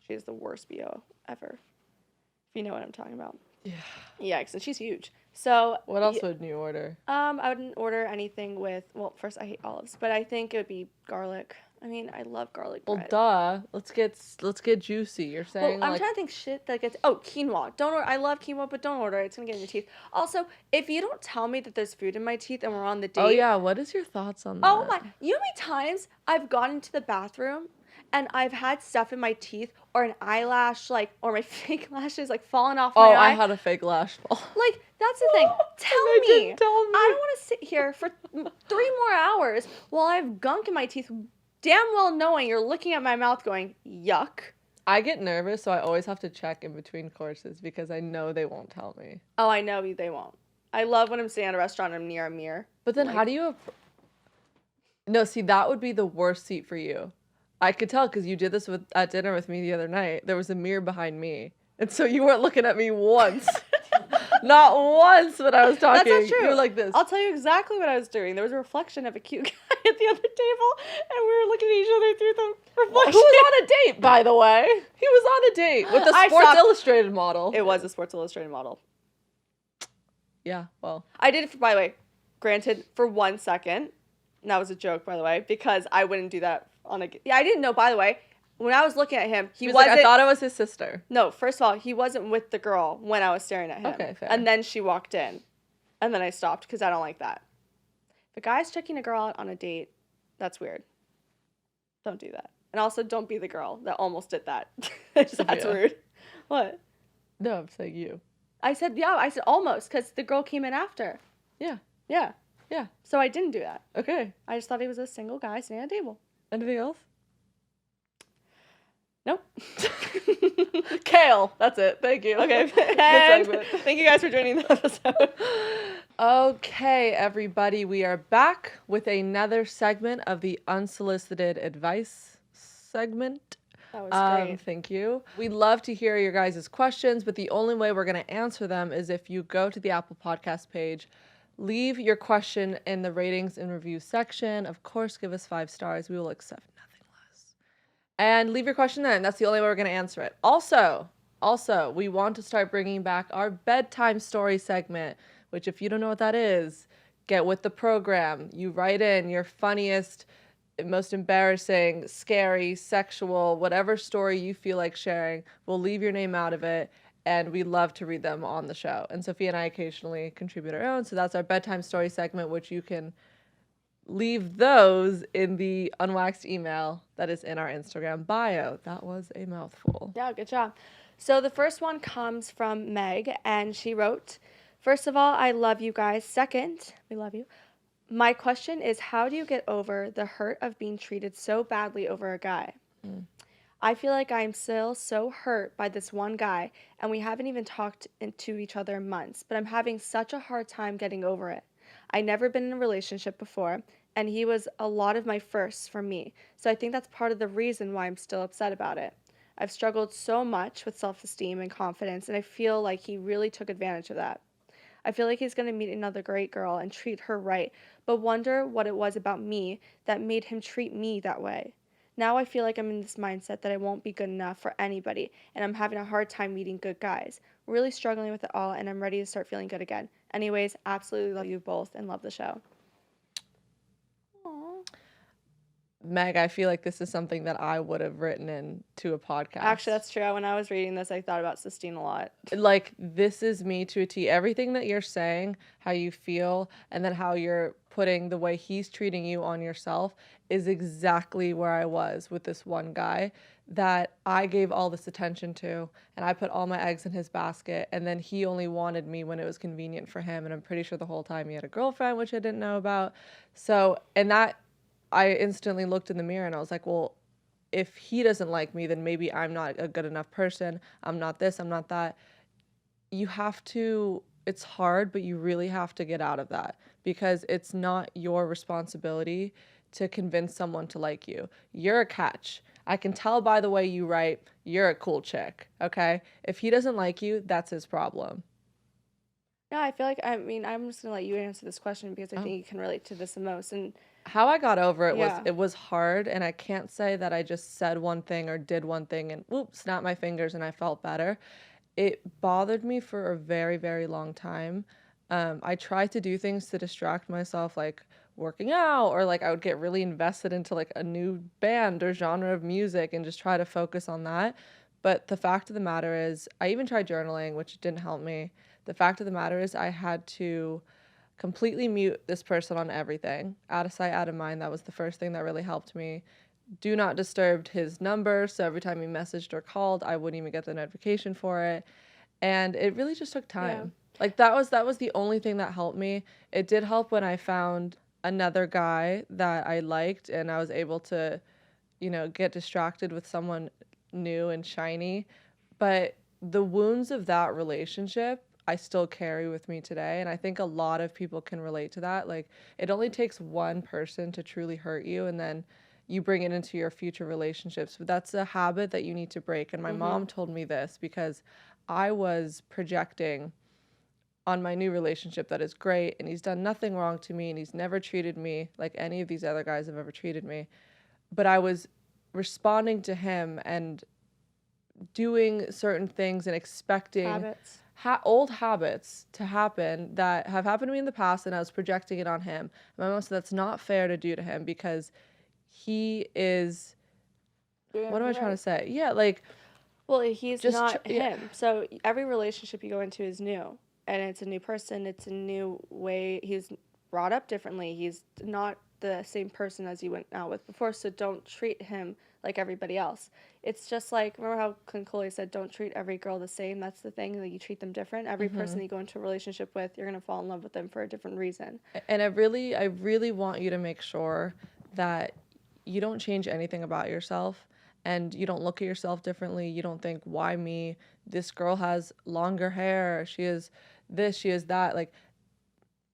She has the worst BO ever. If you know what I'm talking about. Yeah. Yikes, and she's huge. So What else would you order? I wouldn't order anything with, well, first I hate olives, but I think it would be garlic. I mean, I love garlic Well, bread. duh. Let's get juicy. You're saying Well, I'm like trying to think shit that gets. Oh, quinoa. Don't order. I love quinoa, but don't order it. It's gonna get in your teeth. Also, if you don't tell me that there's food in my teeth and we're on the date. Oh yeah, what is your thoughts on that? Oh my! You know how many times I've gone into the bathroom and I've had stuff in my teeth or an eyelash, like, or my fake lashes, like, falling off my Oh, eye. I had a fake lash fall. Like, that's the thing. Tell They me. didn't tell me. I don't want to sit here for 3 more hours while I have gunk in my teeth, damn well knowing you're looking at my mouth going, yuck. I get nervous, so I always have to check in between courses because I know they won't tell me. Oh, I know they won't. I love when I'm sitting at a restaurant and I'm near a mirror. But then how do you... No, see, that would be the worst seat for you. I could tell because you did this at dinner with me the other night. There was a mirror behind me. And so you weren't looking at me once. Not once when I was talking. That's not true. You were like this. I'll tell you exactly what I was doing. There was a reflection of a cute guy at the other table, and we were looking at each other through the reflection. Who was on a date, by the way? He was on a date with the I Sports stopped- Illustrated model. It was a Sports Illustrated model. Yeah, well. I did it, by the way, granted, for 1 second. And that was a joke, by the way, because I wouldn't do that on a... Yeah, I didn't know, by the way, when I was looking at him, he He was like, wasn't... I thought it was his sister. No, first of all, he wasn't with the girl when I was staring at him. Okay, fair. And then she walked in. And then I stopped because I don't like that. If a guy's checking a girl out on a date, that's weird. Don't do that. And also, don't be the girl that almost did that. That's Sophia. rude. What? No, I'm saying you. I said, yeah, I said almost because the girl came in after. Yeah, Yeah. yeah. So I didn't do that. Okay. I just thought he was a single guy sitting at a table. Anything else? Nope. Kale. That's it. Thank you. Okay. Good And segment. thank you guys for joining the episode. Okay, everybody, we are back with another segment of the unsolicited advice segment. That was great. Thank you. We love to hear your guys' questions, but the only way we're going to answer them is if you go to the Apple Podcast page, leave your question in the ratings and review section. Of course, give us 5 stars. We will accept nothing less. And leave your question there, and that's the only way we're going to answer it. Also, we want to start bringing back our bedtime story segment, which if you don't know what that is, get with the program. You write in your funniest, most embarrassing, scary, sexual, whatever story you feel like sharing. We'll leave your name out of it, and we love to read them on the show. And Sophia and I occasionally contribute our own, so that's our bedtime story segment, which you can leave those in the Unwaxed email that is in our Instagram bio. That was a mouthful. Yeah, good job. So the first one comes from Meg, and she wrote, "First of all, I love you guys. Second, we love you. My question is, how do you get over the hurt of being treated so badly over a guy? I feel like I'm still so hurt by this one guy, and we haven't even talked to each other in months, but I'm having such a hard time getting over it. I never been in a relationship before, and he was a lot of my firsts for me, so I think that's part of the reason why I'm still upset about it. I've struggled so much with self-esteem and confidence, and I feel like he really took advantage of that. I feel like he's going to meet another great girl and treat her right, but wonder what it was about me that made him treat me that way. Now I feel like I'm in this mindset that I won't be good enough for anybody, and I'm having a hard time meeting good guys. Really struggling with it all, and I'm ready to start feeling good again. Anyways, absolutely love you both and love the show. Aww. Meg, I feel like this is something that I would have written into a podcast. Actually, that's true. When I was reading this, I thought about Sistine a lot. Like, this is me to a T. Everything that you're saying, how you feel, and then how you're putting the way he's treating you on yourself is exactly where I was with this one guy that I gave all this attention to, and I put all my eggs in his basket, and then he only wanted me when it was convenient for him, and I'm pretty sure the whole time he had a girlfriend, which I didn't know about. So, and that, I instantly looked in the mirror and I was like, well, if he doesn't like me, then maybe I'm not a good enough person. I'm not this, I'm not that. You have to, it's hard, but you really have to get out of that because it's not your responsibility to convince someone to like you. You're a catch. I can tell by the way you write, you're a cool chick, okay? If he doesn't like you, that's his problem. No, I feel like, I mean, I'm just going to let you answer this question because I think you can relate to this the most. And how I got over it was Yeah. it was hard, and I can't say that I just said one thing or did one thing and whoop, snapped my fingers and I felt better. It bothered me for a very, very long time. I tried to do things to distract myself, like working out, or like I would get really invested into like a new band or genre of music and just try to focus on that. But the fact of the matter is, I even tried journaling, which didn't help me. The fact of the matter is, I had to completely mute this person on everything. Out of sight, out of mind. That was the first thing that really helped me. Do not disturb his number, so every time he messaged or called, I wouldn't even get the notification for it. And it really just took time. Like that was the only thing that helped me. It did help when I found another guy that I liked and I was able to, get distracted with someone new and shiny. But the wounds of that relationship I still carry with me today. And I think a lot of people can relate to that. Like, it only takes one person to truly hurt you, and then you bring it into your future relationships. But that's a habit that you need to break. And my mom told me this because I was projecting on my new relationship that is great, and he's done nothing wrong to me, and he's never treated me like any of these other guys have ever treated me. But I was responding to him and doing certain things and expecting habits. Old habits to happen that have happened to me in the past, and I was projecting it on him. My mom said that's not fair to do to him because he is, what am I trying to say? Yeah, like, well, he's just not him. So every relationship you go into is new, and it's a new person. It's a new way. He's brought up differently. He's not the same person as you went out with before. So don't treat him like everybody else. It's just like, remember how Clint Coley said, don't treat every girl the same. That's the thing, that you treat them different. Every person you go into a relationship with, you're going to fall in love with them for a different reason. And I really want you to make sure that you don't change anything about yourself, and you don't look at yourself differently. You don't think, why me? This girl has longer hair. She is this, she is that. Like,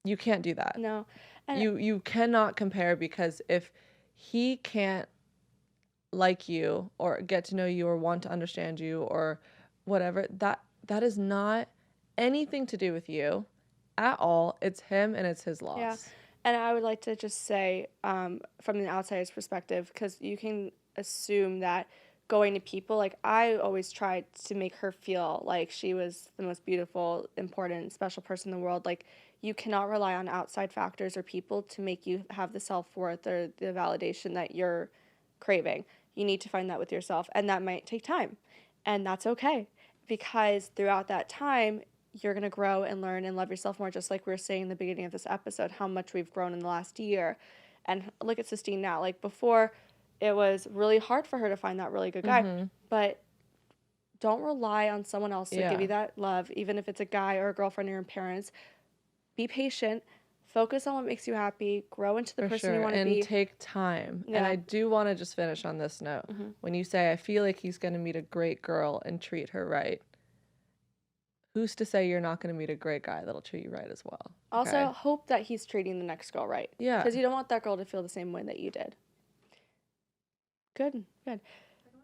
you can't do that. No. And you cannot compare, because if he can't like you or get to know you or want to understand you or whatever, that is not anything to do with you at all. It's him and it's his loss. Yeah. And I would like to just say, from the outsider's perspective, because you can assume that going to people, like, I always tried to make her feel like she was the most beautiful, important, special person in the world. Like, you cannot rely on outside factors or people to make you have the self-worth or the validation that you're craving. You need to find that with yourself, and that might take time, and that's okay, because throughout that time, you're going to grow and learn and love yourself more, just like we were saying in the beginning of this episode, how much we've grown in the last year. And look at Sistine now. Like, before, it was really hard for her to find that really good guy, but don't rely on someone else to give you that love, even if it's a guy or a girlfriend or your parents. Be patient. Focus on what makes you happy. Grow into the person you want to be. And take time. Yeah. And I do want to just finish on this note. When you say, I feel like he's going to meet a great girl and treat her right, who's to say you're not going to meet a great guy that'll treat you right as well? Also, Okay? hope that he's treating the next girl right. Yeah. Because you don't want that girl to feel the same way that you did. Good.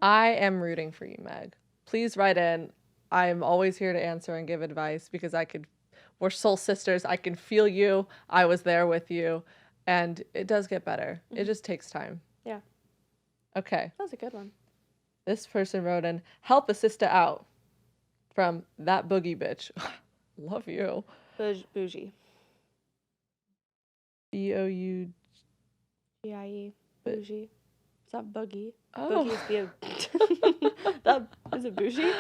I am rooting for you, Meg. Please write in. I'm always here to answer and give advice, because we're soul sisters. I can feel you. I was there with you. And it does get better. It just takes time. Yeah. Okay. That was a good one. This person wrote in, help a sister out from that boogie bitch. Love you. Bougie. BOU. GIE. Bougie. It's not boogie. Oh. Boogie is that is it bougie?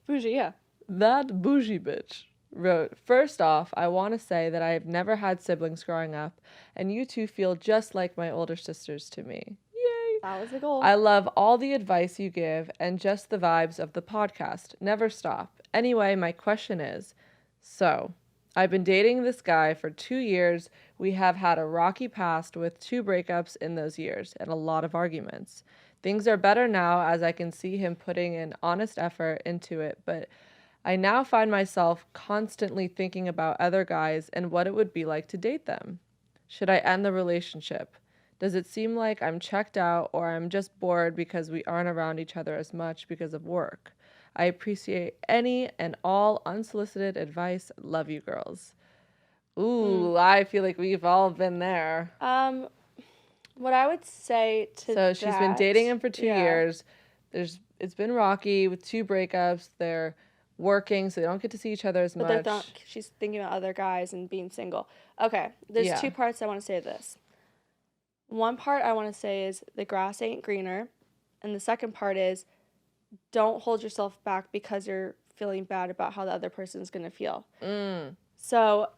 Bougie, yeah. That bougie bitch wrote, first off, I want to say that I have never had siblings growing up, and you two feel just like my older sisters to me. Yay! That was the goal. I love all the advice you give and just the vibes of the podcast. Never stop. Anyway, my question is, so I've been dating this guy for 2 years. We have had a rocky past with 2 breakups in those years and a lot of arguments. Things are better now as I can see him putting an honest effort into it, but I now find myself constantly thinking about other guys and what it would be like to date them. Should I end the relationship? Does it seem like I'm checked out or I'm just bored because we aren't around each other as much because of work? I appreciate any and all unsolicited advice. Love you, girls. Ooh, I feel like we've all been there. What I would say to So she's been dating him for 2 yeah. years. It's been rocky with 2 breakups. They're working, so they don't get to see each other as But much. she's thinking about other guys and being single. Okay, there's Yeah. 2 parts I want to say to this. One part I want to say is the grass ain't greener. And the second part is don't hold yourself back because you're feeling bad about how the other person's going to feel. So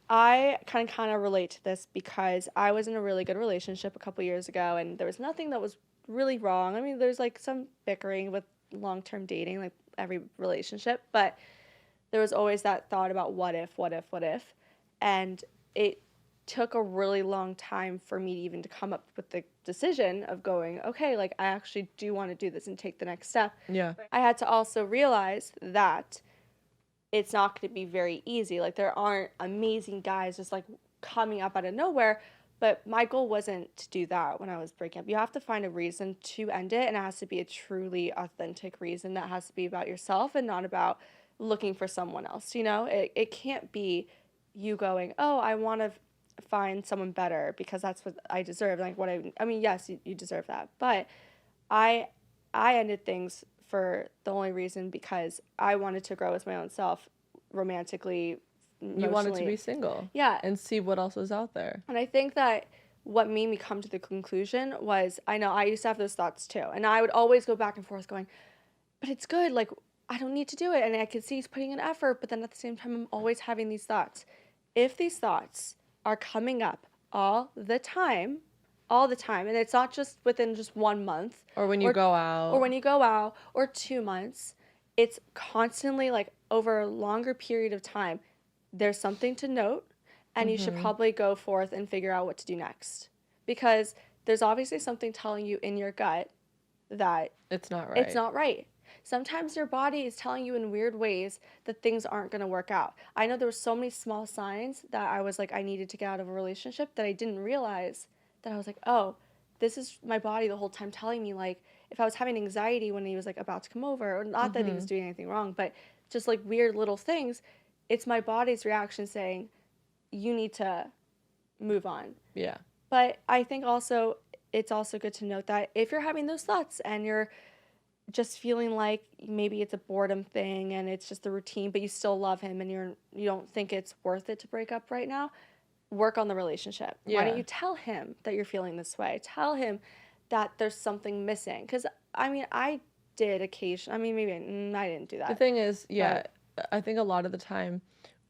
I kind of relate to this because I was in a really good relationship a couple years ago and there was nothing that was really wrong. I mean, there's like some bickering with long-term dating, like every relationship, but there was always that thought about what if, and it took a really long time for me even to come up with the decision of going, okay, like I actually do want to do this and take the next step. Yeah. I had to also realize that it's not going to be very easy. Like there aren't amazing guys just like coming up out of nowhere, but my goal wasn't to do that when I was breaking up. You have to find a reason to end it, and it has to be a truly authentic reason that has to be about yourself and not about looking for someone else, you know? It can't be you going, oh, I want to find someone better because that's what I deserve. Like what I mean, yes, you deserve that. But I ended things for the only reason because I wanted to grow as my own self romantically, emotionally. You wanted to be single. Yeah. And see what else was out there. And I think that what made me come to the conclusion was, I know I used to have those thoughts too. And I would always go back and forth going, but it's good. Like, I don't need to do it. And I could see he's putting in effort. But then at the same time, I'm always having these thoughts. If these thoughts are coming up all the time, and it's not just within just 1 month. Or when you go out. Or when you go out, or 2 months. It's constantly like over a longer period of time. There's something to note, and you should probably go forth and figure out what to do next. Because there's obviously something telling you in your gut that It's not right. it's not right. Sometimes your body is telling you in weird ways that things aren't going to work out. I know there were so many small signs that I was like, I needed to get out of a relationship that I didn't realize that I was like, oh, this is my body the whole time telling me, like, if I was having anxiety when he was like about to come over, or not that he was doing anything wrong, but just like weird little things, it's my body's reaction saying, you need to move on. Yeah. But I think also it's also good to note that if you're having those thoughts and you're just feeling like maybe it's a boredom thing and it's just a routine, but you still love him and you don't think it's worth it to break up right now, work on the relationship. Why don't you tell him that you're feeling this way? Tell him that there's something missing. Because, I mean, I did occasionally. I mean, maybe I didn't do that. The thing is, I think a lot of the time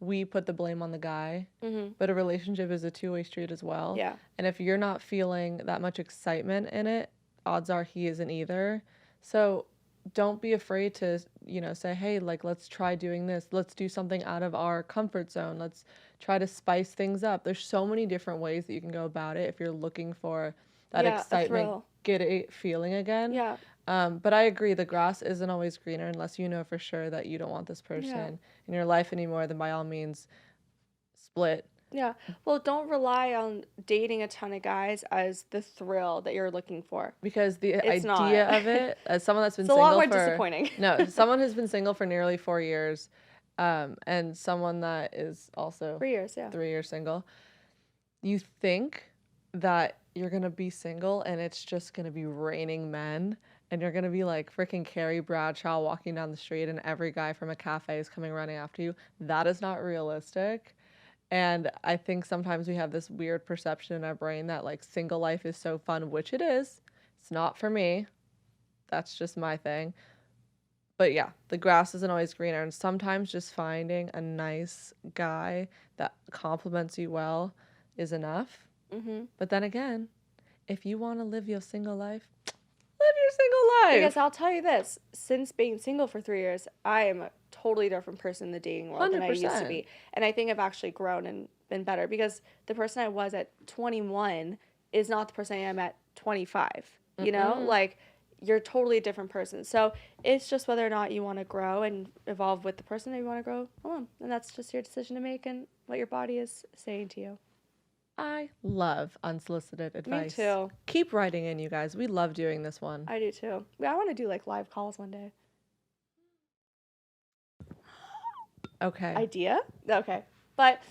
we put the blame on the guy, but a relationship is a two-way street as well. Yeah. And if you're not feeling that much excitement in it, odds are he isn't either. So don't be afraid to, say, hey, like, let's try doing this. Let's do something out of our comfort zone. Let's try to spice things up. There's so many different ways that you can go about it if you're looking for that excitement, get it feeling again. Yeah. But I agree, the grass isn't always greener unless you know for sure that you don't want this person in your life anymore, then by all means, split. Yeah. Well, don't rely on dating a ton of guys as the thrill that you're looking for. Because the It's idea not. of it, as someone that's been It's a single lot more for... disappointing. No, someone who's been single for nearly 4 years, and someone that is also 3 years, yeah. 3 years single, you think that you're gonna be single and it's just gonna be raining men, and you're gonna be like freaking Carrie Bradshaw walking down the street and every guy from a cafe is coming running after you. That is not realistic. And I think sometimes we have this weird perception in our brain that like single life is so fun, which it is. It's not for me. That's just my thing. But yeah, the grass isn't always greener. And sometimes just finding a nice guy that compliments you well is enough. Mm-hmm. But then again, if you want to live your single life, live your single life. Because I'll tell you this, since being single for 3 years, I am a totally different person in the dating world than I used to 100%. be. And I think I've actually grown and been better because the person I was at 21 is not the person I am at 25. You know, like you're a totally different person. So it's just whether or not you want to grow and evolve with the person that you want to grow alone. And that's just your decision to make and what your body is saying to you. I love unsolicited advice. Me too. Keep writing in, you guys. We love doing this one. I do too. I want to do like live calls one day. Okay. Idea? Okay. But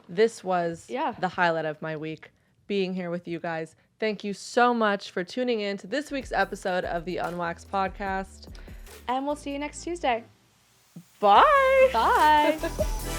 This was Yeah. the highlight of my week, being here with you guys. Thank you so much for tuning in to this week's episode of the Unwaxed podcast. and we'll see you next Tuesday. Bye. Bye.